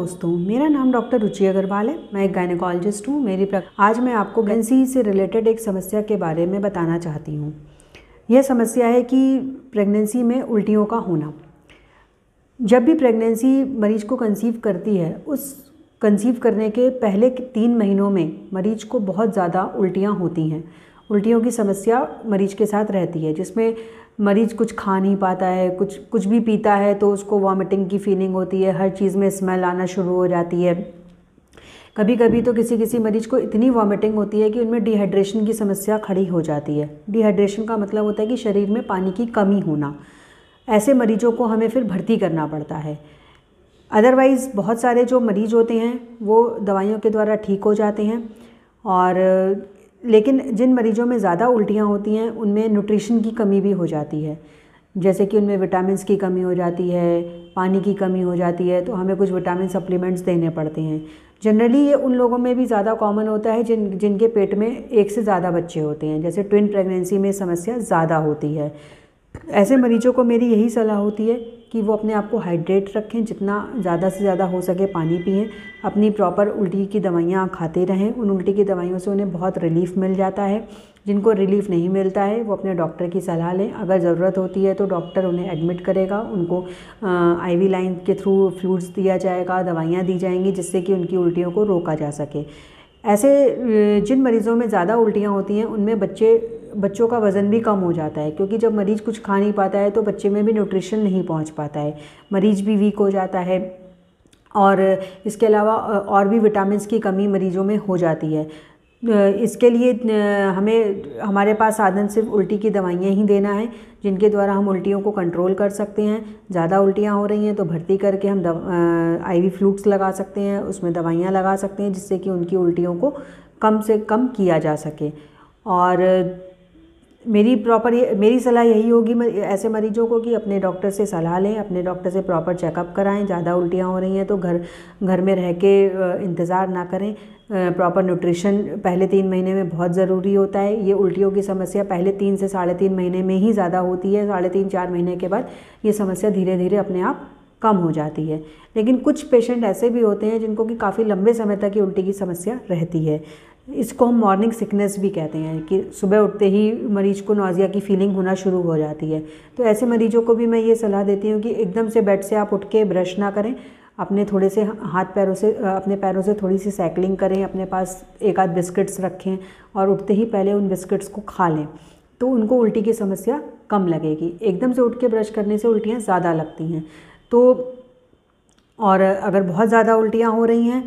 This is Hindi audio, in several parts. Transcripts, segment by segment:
दोस्तों, मेरा नाम डॉक्टर रुचि अग्रवाल है। मैं एक गायनेकोलॉजिस्ट हूँ। आज मैं आपको प्रेगनेंसी से रिलेटेड एक समस्या के बारे में बताना चाहती हूँ। यह समस्या है कि प्रेगनेंसी में उल्टियों का होना। जब भी प्रेगनेंसी मरीज को कंसीव करती है, उस कंसीव करने के पहले 3 महीनों में मरीज को बहुत ज़्यादा उल्टियाँ होती हैं। उल्टियों की समस्या मरीज के साथ रहती है, जिसमें मरीज कुछ खा नहीं पाता है, कुछ भी पीता है तो उसको वॉमिटिंग की फीलिंग होती है, हर चीज़ में स्मेल आना शुरू हो जाती है। कभी कभी तो किसी मरीज को इतनी वॉमिटिंग होती है कि उनमें डिहाइड्रेशन की समस्या खड़ी हो जाती है। डिहाइड्रेशन का मतलब होता है कि शरीर में पानी की कमी होना। ऐसे मरीजों को हमें फिर भर्ती करना पड़ता है। अदरवाइज़ बहुत सारे जो मरीज होते हैं वो दवाइयों के द्वारा ठीक हो जाते हैं। और लेकिन जिन मरीजों में ज़्यादा उल्टियाँ होती हैं उनमें न्यूट्रिशन की कमी भी हो जाती है, जैसे कि उनमें विटामिन्स की कमी हो जाती है, पानी की कमी हो जाती है, तो हमें कुछ विटामिन सप्लीमेंट्स देने पड़ते हैं। जनरली ये उन लोगों में भी ज़्यादा कॉमन होता है जिनके पेट में एक से ज़्यादा बच्चे होते हैं, जैसे ट्विन प्रेगनेंसी में समस्या ज़्यादा होती है। ऐसे मरीजों को मेरी यही सलाह होती है कि वो अपने आप को हाइड्रेट रखें, जितना ज़्यादा से ज़्यादा हो सके पानी पिएं, अपनी प्रॉपर उल्टी की दवाइयाँ खाते रहें। उन उल्टी की दवाइयों से उन्हें बहुत रिलीफ मिल जाता है। जिनको रिलीफ नहीं मिलता है वो अपने डॉक्टर की सलाह लें। अगर ज़रूरत होती है तो डॉक्टर उन्हें एडमिट करेगा, उनको IV लाइन के थ्रू फ्लूइड्स दिया जाएगा, दवाइयाँ दी जाएंगी जिससे कि उनकी उल्टियों को रोका जा सके। ऐसे जिन मरीज़ों में ज़्यादा उल्टियाँ होती हैं उनमें बच्चों का वज़न भी कम हो जाता है, क्योंकि जब मरीज़ कुछ खा नहीं पाता है तो बच्चे में भी न्यूट्रिशन नहीं पहुंच पाता है, मरीज़ भी वीक हो जाता है। और इसके अलावा और भी विटामिन्स की कमी मरीज़ों में हो जाती है। इसके लिए हमारे पास साधन सिर्फ उल्टी की दवाइयाँ ही देना है, जिनके द्वारा हम उल्टियों को कंट्रोल कर सकते हैं। ज़्यादा उल्टियाँ हो रही हैं तो भर्ती करके हम IV फ्लूइड्स लगा सकते हैं, उसमें दवाइयाँ लगा सकते हैं जिससे कि उनकी उल्टियों को कम से कम किया जा सके। और मेरी सलाह यही होगी ऐसे मरीजों को कि अपने डॉक्टर से सलाह लें, अपने डॉक्टर से प्रॉपर चेकअप कराएं। ज़्यादा उल्टियाँ हो रही हैं तो घर में रह के इंतज़ार ना करें। प्रॉपर न्यूट्रिशन पहले 3 महीने में बहुत ज़रूरी होता है। ये उल्टियों की समस्या पहले 3 से 3.5 महीने में ही ज़्यादा होती है। 3.5-4 महीने के बाद ये समस्या धीरे धीरे अपने आप कम हो जाती है। लेकिन कुछ पेशेंट ऐसे भी होते हैं जिनको कि काफ़ी लंबे समय तक ये उल्टी की समस्या रहती है। इसको हम मॉर्निंग सिकनेस भी कहते हैं, कि सुबह उठते ही मरीज को नौजिया की फीलिंग होना शुरू हो जाती है। तो ऐसे मरीजों को भी मैं ये सलाह देती हूँ कि एकदम से बेड से आप उठ के ब्रश ना करें, अपने थोड़े से अपने पैरों से थोड़ी सी साइकिलिंग करें, अपने पास एक आध बिस्किट्स रखें और उठते ही पहले उन बिस्किट्स को खा लें, तो उनको उल्टी की समस्या कम लगेगी। एकदम से उठ के ब्रश करने से उल्टियाँ ज़्यादा लगती हैं। और अगर बहुत ज़्यादा उल्टियाँ हो रही हैं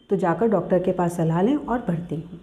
तो जाकर डॉक्टर के पास सलाह लें और भर्ती हों।